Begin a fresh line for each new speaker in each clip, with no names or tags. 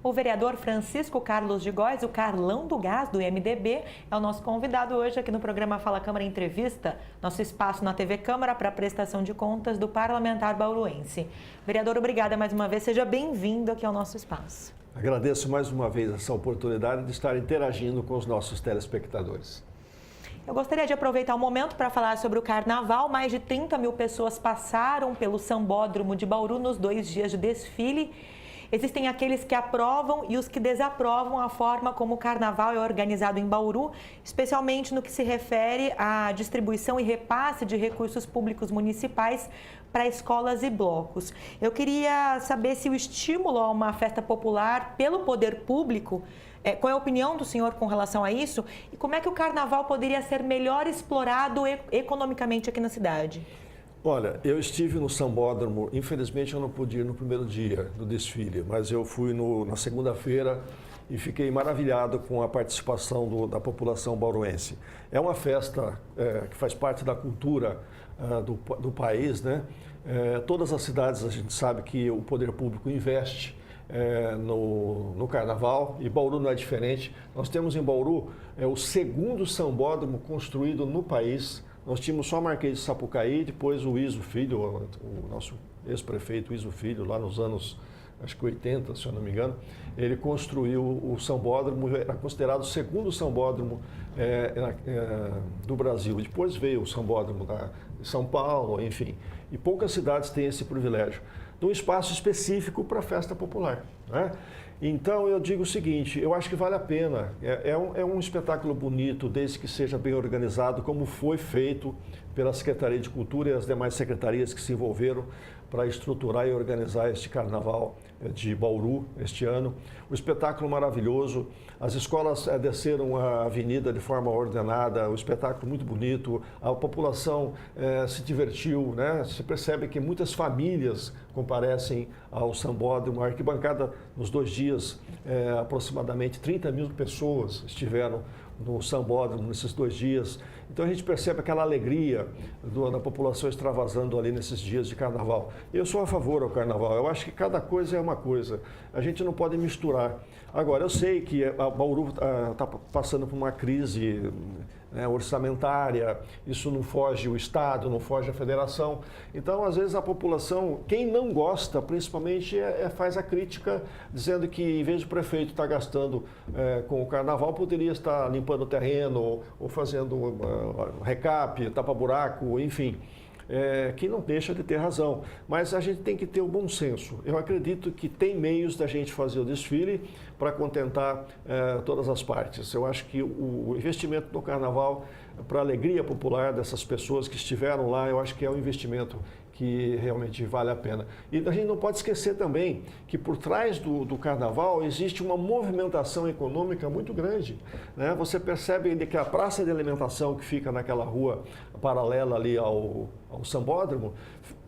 O vereador Francisco Carlos de Góes, o Carlão do Gás, do MDB, é o nosso convidado hoje aqui no programa Fala Câmara Entrevista, nosso espaço na TV Câmara para prestação de contas do parlamentar bauruense. Vereador, obrigada mais uma vez, seja bem-vindo aqui ao nosso espaço.
Agradeço mais uma vez essa oportunidade de estar interagindo com os nossos telespectadores.
Eu gostaria de aproveitar o momento para falar sobre o Carnaval. Mais de 30 mil pessoas passaram pelo Sambódromo de Bauru nos 2 dias de desfile. Existem aqueles que aprovam e os que desaprovam a forma como o Carnaval é organizado em Bauru, especialmente no que se refere à distribuição e repasse de recursos públicos municipais para escolas e blocos. Eu queria saber se o estímulo a uma festa popular pelo poder público, qual é a opinião do senhor com relação a isso e como é que o Carnaval poderia ser melhor explorado economicamente aqui na cidade?
Olha, eu estive no Sambódromo, infelizmente eu não pude ir no primeiro dia do desfile, mas eu fui na segunda-feira e fiquei maravilhado com a participação da população bauruense. É uma festa que faz parte da cultura do país, né? Todas as cidades a gente sabe que o poder público investe no Carnaval e Bauru não é diferente. Nós temos em Bauru o segundo sambódromo construído no país. Nós tínhamos só Marquês de Sapucaí, depois o Iso Filho, o nosso ex-prefeito Iso Filho, lá nos anos, acho que 80, se eu não me engano, ele construiu o sambódromo, era considerado o segundo sambódromo do Brasil. Depois veio o sambódromo de São Paulo, enfim, e poucas cidades têm esse privilégio de um espaço específico para a festa popular, né? Então, eu digo o seguinte, eu acho que vale a pena, é um espetáculo bonito, desde que seja bem organizado, como foi feito pela Secretaria de Cultura e as demais secretarias que se envolveram para estruturar e organizar este Carnaval de Bauru este ano. O espetáculo maravilhoso, as escolas desceram a avenida de forma ordenada, o espetáculo muito bonito, a população se divertiu, né? Se percebe que muitas famílias comparecem ao Sambódromo, a arquibancada nos 2 dias, aproximadamente 30 mil pessoas estiveram no Sambódromo nesses 2 dias. Então a gente percebe aquela alegria da população extravasando ali nesses dias de Carnaval. Eu sou a favor ao Carnaval, eu acho que cada coisa é uma coisa, a gente não pode misturar. Agora, eu sei que a Bauru está passando por uma crise orçamentária, isso não foge o Estado, não foge a Federação. Então, às vezes, a população, quem não gosta, principalmente, faz a crítica, dizendo que, em vez do prefeito estar gastando com o Carnaval, poderia estar limpando o terreno, ou fazendo recap, tapa-buraco, enfim. Que não deixa de ter razão, mas a gente tem que ter o bom senso. Eu acredito que tem meios da gente fazer o desfile para contentar todas as partes. Eu acho que o investimento no Carnaval, para a alegria popular dessas pessoas que estiveram lá, eu acho que é um investimento que realmente vale a pena. E a gente não pode esquecer também que por trás do Carnaval existe uma movimentação econômica muito grande, né? Você percebe que a praça de alimentação que fica naquela rua paralela ali ao Sambódromo,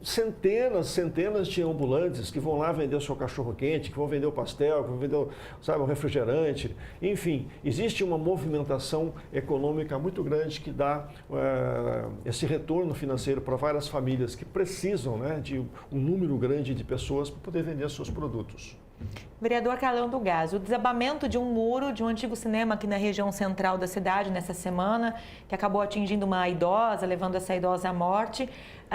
centenas de ambulantes que vão lá vender o seu cachorro-quente, que vão vender o pastel, que vão vender o refrigerante. Enfim, existe uma movimentação econômica muito grande que dá esse retorno financeiro para várias famílias que precisam, né, de um número grande de pessoas para poder vender seus produtos.
Vereador Carlão do Gás, o desabamento de um muro de um antigo cinema aqui na região central da cidade nessa semana, que acabou atingindo uma idosa, levando essa idosa à morte,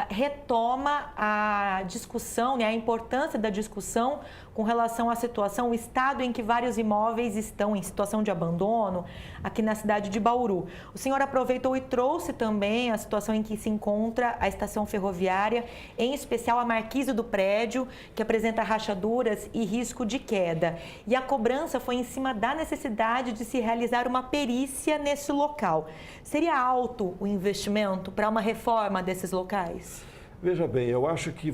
retoma a discussão, né, a importância da discussão com relação à situação, o estado em que vários imóveis estão em situação de abandono aqui na cidade de Bauru. O senhor aproveitou e trouxe também a situação em que se encontra a estação ferroviária, em especial a marquise do prédio, que apresenta rachaduras e risco de queda. E a cobrança foi em cima da necessidade de se realizar uma perícia nesse local. Seria alto o investimento para uma reforma desses locais?
Veja bem, eu acho que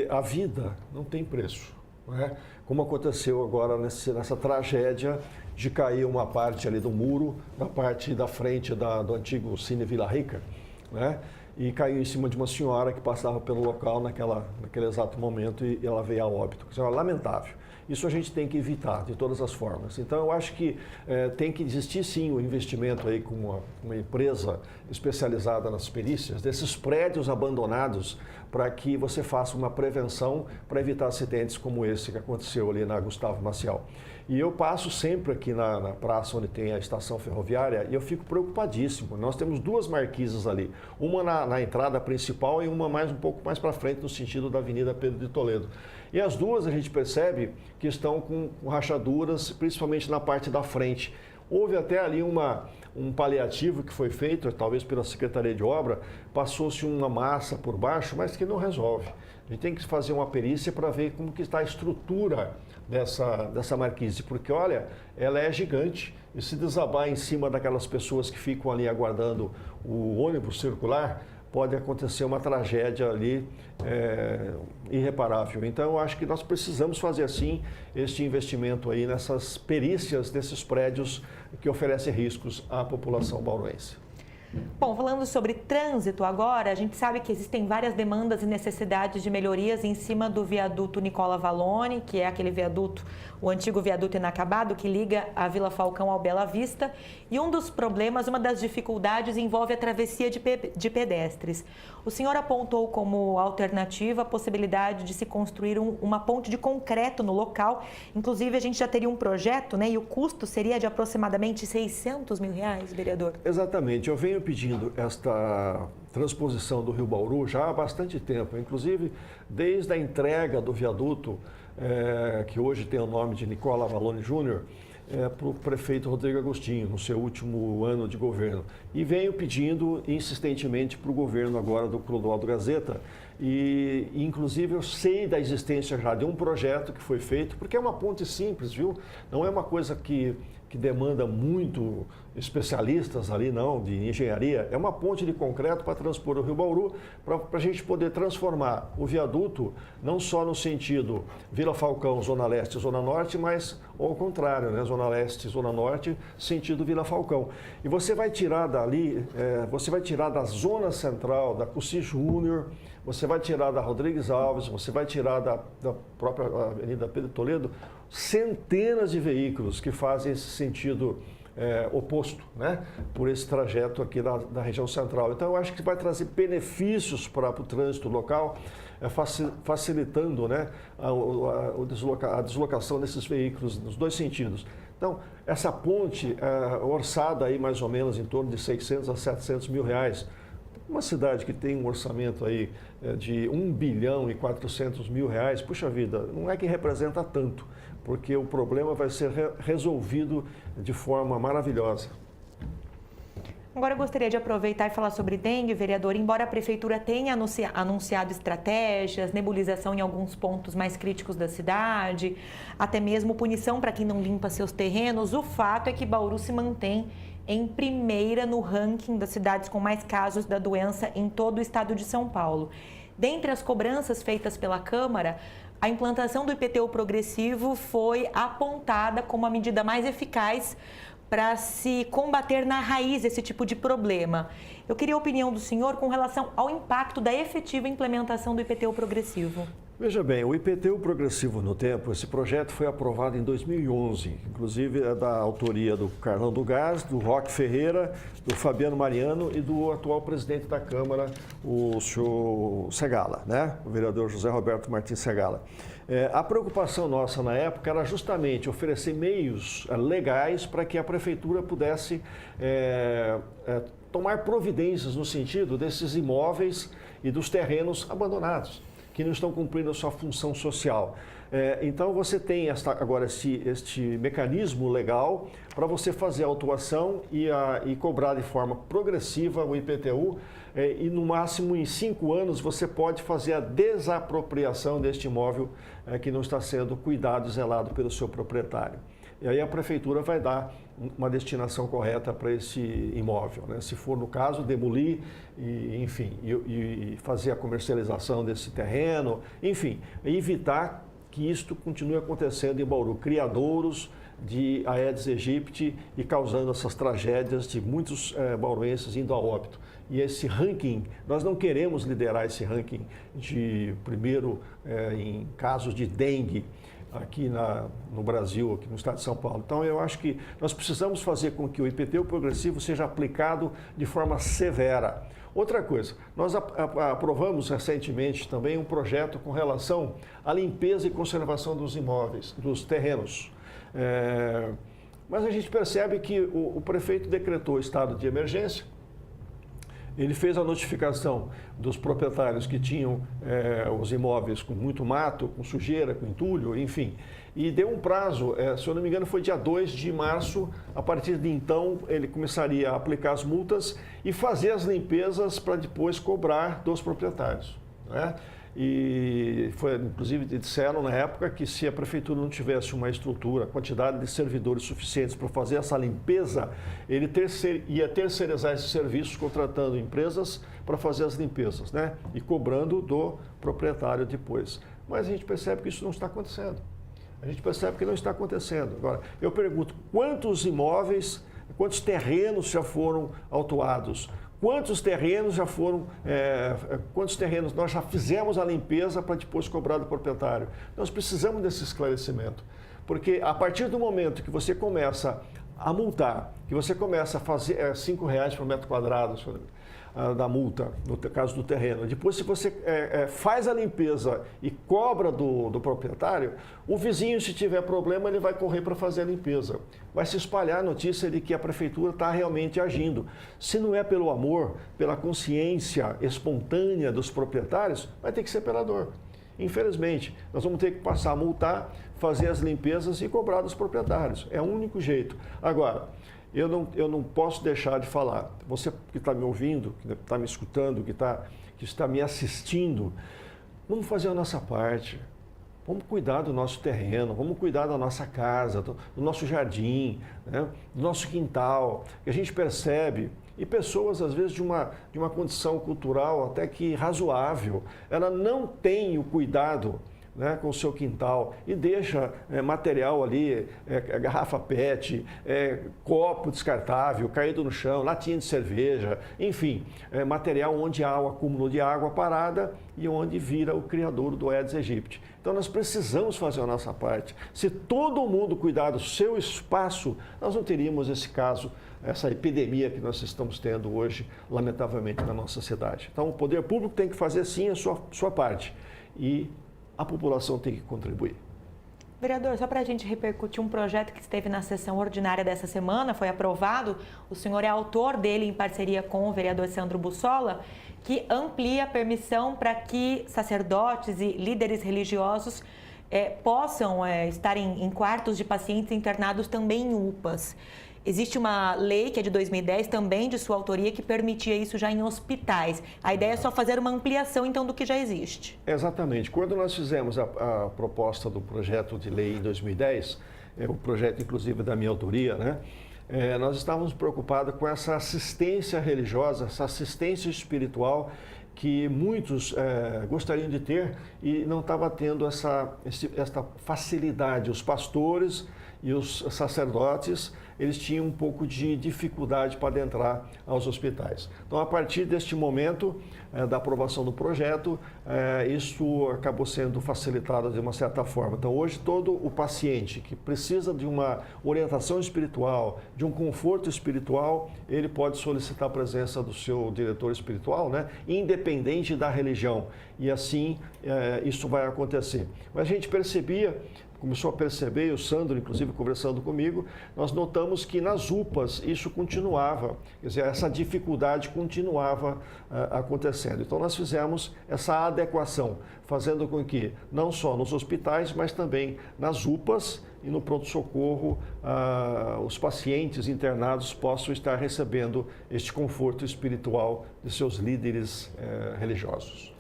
a vida não tem preço, não é? Como aconteceu agora nessa tragédia de cair uma parte ali do muro, na parte da frente do antigo Cine Vila Rica, né? e caiu em cima de uma senhora que passava pelo local naquele exato momento e ela veio a óbito. Isso é lamentável. Isso a gente tem que evitar de todas as formas. Então, eu acho que tem que existir, sim, o investimento aí com uma empresa especializada nas perícias, desses prédios abandonados, para que você faça uma prevenção para evitar acidentes como esse que aconteceu ali na Gustavo Maciel. E eu passo sempre aqui na praça onde tem a estação ferroviária e eu fico preocupadíssimo. Nós temos duas marquises ali, uma na entrada principal e uma um pouco mais para frente no sentido da Avenida Pedro de Toledo. E as duas a gente percebe que estão com rachaduras, principalmente na parte da frente. Houve até ali um paliativo que foi feito, talvez pela Secretaria de Obra, passou-se uma massa por baixo, mas que não resolve. A gente tem que fazer uma perícia para ver como que está a estrutura dessa marquise, porque olha, ela é gigante e se desabar em cima daquelas pessoas que ficam ali aguardando o ônibus circular, pode acontecer uma tragédia ali irreparável. Então, eu acho que nós precisamos fazer, assim, este investimento aí nessas perícias desses prédios que oferecem riscos à população bauruense.
Bom, falando sobre trânsito agora, a gente sabe que existem várias demandas e necessidades de melhorias em cima do viaduto Nicola Vallone, que é aquele viaduto, o antigo viaduto inacabado, que liga a Vila Falcão ao Bela Vista. E um dos problemas, uma das dificuldades, envolve a travessia de pedestres. O senhor apontou como alternativa a possibilidade de se construir uma ponte de concreto no local. Inclusive, a gente já teria um projeto, né? E o custo seria de aproximadamente R$600 mil, vereador?
Exatamente. Eu venho pedindo esta transposição do Rio Bauru já há bastante tempo, inclusive desde a entrega do viaduto, que hoje tem o nome de Nicola Vallone Júnior, para o prefeito Rodrigo Agostinho, no seu último ano de governo. E venho pedindo insistentemente para o governo agora do Clodoaldo Gazeta, e inclusive eu sei da existência já de um projeto que foi feito, porque é uma ponte simples, viu? Não é uma coisa que demanda muito especialistas ali, não, de engenharia. É uma ponte de concreto para transpor o Rio Bauru, para a gente poder transformar o viaduto, não só no sentido Vila Falcão, Zona Leste, Zona Norte, mas ao contrário, né? Zona Leste, Zona Norte, sentido Vila Falcão. E você vai tirar dali, você vai tirar da zona central, da Cussi Júnior, você vai tirar da Rodrigues Alves, você vai tirar da própria Avenida Pedro de Toledo, centenas de veículos que fazem esse sentido oposto, né, por esse trajeto aqui da região central. Então, eu acho que vai trazer benefícios para o trânsito local, facilitando, né, a deslocação desses veículos nos dois sentidos. Então, essa ponte orçada aí mais ou menos em torno de 600 a 700 mil reais, uma cidade que tem um orçamento aí de 1 bilhão e 400 mil reais, puxa vida, não é que representa tanto, porque o problema vai ser resolvido de forma maravilhosa.
Agora eu gostaria de aproveitar e falar sobre dengue, vereador. Embora a prefeitura tenha anunciado estratégias, nebulização em alguns pontos mais críticos da cidade, até mesmo punição para quem não limpa seus terrenos, o fato é que Bauru se mantém em primeira no ranking das cidades com mais casos da doença em todo o estado de São Paulo. Dentre as cobranças feitas pela Câmara, a implantação do IPTU progressivo foi apontada como a medida mais eficaz para se combater na raiz esse tipo de problema. Eu queria a opinião do senhor com relação ao impacto da efetiva implementação do IPTU progressivo.
Veja bem, o IPTU progressivo no tempo, esse projeto foi aprovado em 2011, inclusive é da autoria do Carlão do Gás, do Roque Ferreira, do Fabiano Mariano e do atual presidente da Câmara, o senhor Segala, né? O vereador José Roberto Martins Segala. A preocupação nossa na época era justamente oferecer meios legais para que a prefeitura pudesse tomar providências no sentido desses imóveis e dos terrenos abandonados, que não estão cumprindo a sua função social. Então, você tem agora este mecanismo legal para você fazer a autuação e cobrar de forma progressiva o IPTU e, no máximo, em 5 anos, você pode fazer a desapropriação deste imóvel que não está sendo cuidado e zelado pelo seu proprietário. E aí a prefeitura vai dar uma destinação correta para esse imóvel, né? Se for no caso, demolir e fazer a comercialização desse terreno, enfim, evitar que isto continue acontecendo em Bauru, criadouros de Aedes aegypti e causando essas tragédias de muitos bauruenses indo a óbito. E esse ranking, nós não queremos liderar esse ranking de primeiro em casos de dengue aqui no Brasil, aqui no estado de São Paulo. Então, eu acho que nós precisamos fazer com que o IPTU progressivo seja aplicado de forma severa. Outra coisa, nós aprovamos recentemente também um projeto com relação à limpeza e conservação dos imóveis, dos terrenos. Mas a gente percebe que o prefeito decretou estado de emergência. Ele fez a notificação dos proprietários que tinham os imóveis com muito mato, com sujeira, com entulho, enfim. E deu um prazo, se eu não me engano, foi dia 2 de março. A partir de então, ele começaria a aplicar as multas e fazer as limpezas para depois cobrar dos proprietários, né? E inclusive disseram na época que se a prefeitura não tivesse uma estrutura, quantidade de servidores suficientes para fazer essa limpeza, ele ia terceirizar esses serviços contratando empresas para fazer as limpezas, né? E cobrando do proprietário depois. Mas a gente percebe que isso não está acontecendo. A gente percebe que não está acontecendo. Agora, eu pergunto, quantos imóveis, quantos terrenos já foram autuados? Quantos terrenos já foram, quantos terrenos nós já fizemos a limpeza para depois cobrar do proprietário? Nós precisamos desse esclarecimento, porque a partir do momento que você começa a multar, que você começa a fazer R$5 por metro quadrado da multa, no caso do terreno, depois se você faz a limpeza e cobra do proprietário, o vizinho, se tiver problema, ele vai correr para fazer a limpeza. Vai se espalhar a notícia de que a prefeitura está realmente agindo. Se não é pelo amor, pela consciência espontânea dos proprietários, vai ter que ser pela dor. Infelizmente, nós vamos ter que passar a multar, fazer as limpezas e cobrar dos proprietários. É o único jeito. Agora, eu não posso deixar de falar. Você que está me ouvindo, que está me escutando, que está me assistindo, vamos fazer a nossa parte. Vamos cuidar do nosso terreno, vamos cuidar da nossa casa, do nosso jardim, né? Do nosso quintal, que a gente percebe. E pessoas, às vezes, de uma condição cultural até que razoável, ela não tem o cuidado, né, com o seu quintal e deixa material ali, garrafa PET, copo descartável, caído no chão, latinha de cerveja, enfim, material onde há o acúmulo de água parada e onde vira o criadouro do Aedes aegypti. Então nós precisamos fazer a nossa parte. Se todo mundo cuidar do seu espaço, nós não teríamos esse caso, essa epidemia que nós estamos tendo hoje, lamentavelmente, na nossa cidade. Então o poder público tem que fazer sim a sua parte e a população tem que contribuir.
Vereador, só para a gente repercutir um projeto que esteve na sessão ordinária dessa semana, foi aprovado, o senhor é autor dele em parceria com o vereador Sandro Bussola, que amplia a permissão para que sacerdotes e líderes religiosos possam estar em quartos de pacientes internados também em UPAs. Existe uma lei que é de 2010, também de sua autoria, que permitia isso já em hospitais. A ideia é só fazer uma ampliação, então, do que já existe.
Exatamente. Quando nós fizemos a proposta do projeto de lei em 2010, o projeto, inclusive, da minha autoria, né? Nós estávamos preocupados com essa assistência religiosa, essa assistência espiritual que muitos gostariam de ter e não estava tendo essa facilidade. Os pastores e os sacerdotes, eles tinham um pouco de dificuldade para adentrar aos hospitais. Então, a partir deste momento da aprovação do projeto, isso acabou sendo facilitado de uma certa forma. Então, hoje, todo o paciente que precisa de uma orientação espiritual, de um conforto espiritual, ele pode solicitar a presença do seu diretor espiritual, né? Independente da religião. E assim, isso vai acontecer. Mas a gente começou a perceber, o Sandro, inclusive, conversando comigo, nós notamos que nas UPAs isso continuava, quer dizer, essa dificuldade continuava acontecendo. Então, nós fizemos essa adequação, fazendo com que, não só nos hospitais, mas também nas UPAs e no pronto-socorro, os pacientes internados possam estar recebendo este conforto espiritual de seus líderes religiosos.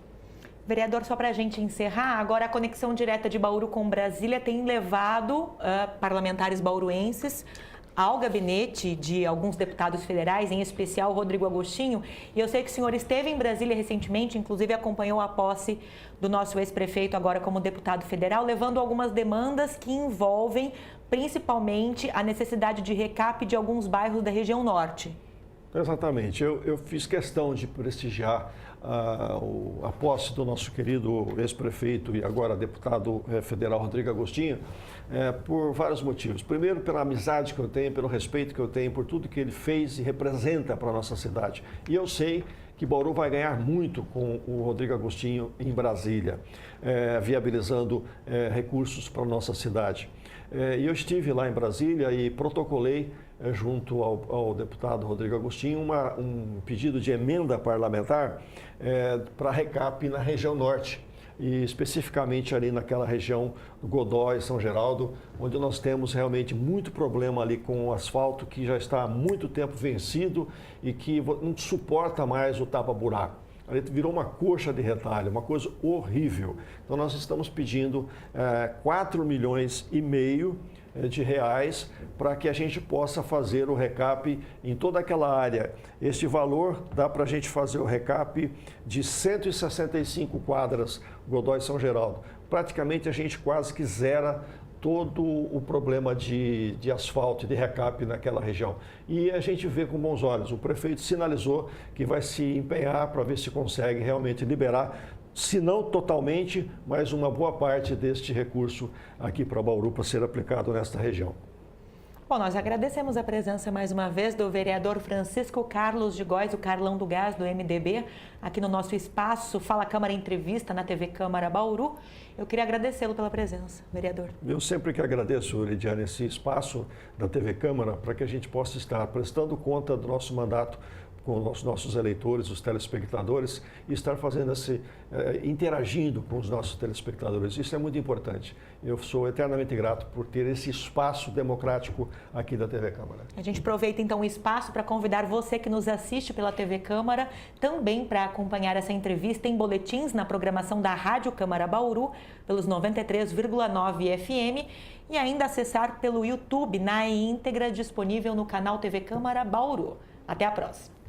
Vereador, só para a gente encerrar, agora a conexão direta de Bauru com Brasília tem levado parlamentares bauruenses ao gabinete de alguns deputados federais, em especial Rodrigo Agostinho. E eu sei que o senhor esteve em Brasília recentemente, inclusive acompanhou a posse do nosso ex-prefeito agora como deputado federal, levando algumas demandas que envolvem principalmente a necessidade de recap de alguns bairros da região norte.
Exatamente. Eu fiz questão de prestigiar a posse do nosso querido ex-prefeito e agora deputado federal Rodrigo Agostinho por vários motivos. Primeiro, pela amizade que eu tenho, pelo respeito que eu tenho, por tudo que ele fez e representa para a nossa cidade. E eu sei que Bauru vai ganhar muito com o Rodrigo Agostinho em Brasília, viabilizando recursos para a nossa cidade. E eu estive lá em Brasília e protocolei, junto ao deputado Rodrigo Agostinho, um pedido de emenda parlamentar para recap na região norte, e especificamente ali naquela região do Godói, São Geraldo, onde nós temos realmente muito problema ali com o asfalto que já está há muito tempo vencido e que não suporta mais o tapa-buraco. Ali virou uma coxa de retalho, uma coisa horrível. Então nós estamos pedindo 4,5 milhões de reais para que a gente possa fazer o recap em toda aquela área. Este valor dá para a gente fazer o recap de 165 quadras Godói São Geraldo. Praticamente a gente quase que zera todo o problema de asfalto e de recap naquela região. E a gente vê com bons olhos. O prefeito sinalizou que vai se empenhar para ver se consegue realmente liberar, se não totalmente, mas uma boa parte deste recurso aqui para Bauru para ser aplicado nesta região.
Bom, nós agradecemos a presença mais uma vez do vereador Francisco Carlos de Góes, o Carlão do Gás, do MDB, aqui no nosso espaço Fala Câmara Entrevista na TV Câmara Bauru. Eu queria agradecê-lo pela presença, vereador.
Eu sempre que agradeço, Lidiane, esse espaço da TV Câmara para que a gente possa estar prestando conta do nosso mandato com os nossos eleitores, os telespectadores, e estar fazendo interagindo com os nossos telespectadores. Isso é muito importante. Eu sou eternamente grato por ter esse espaço democrático aqui da TV Câmara.
A gente aproveita então o espaço para convidar você que nos assiste pela TV Câmara também para acompanhar essa entrevista em boletins na programação da Rádio Câmara Bauru, pelos 93,9 FM, e ainda acessar pelo YouTube na íntegra disponível no canal TV Câmara Bauru. Até a próxima.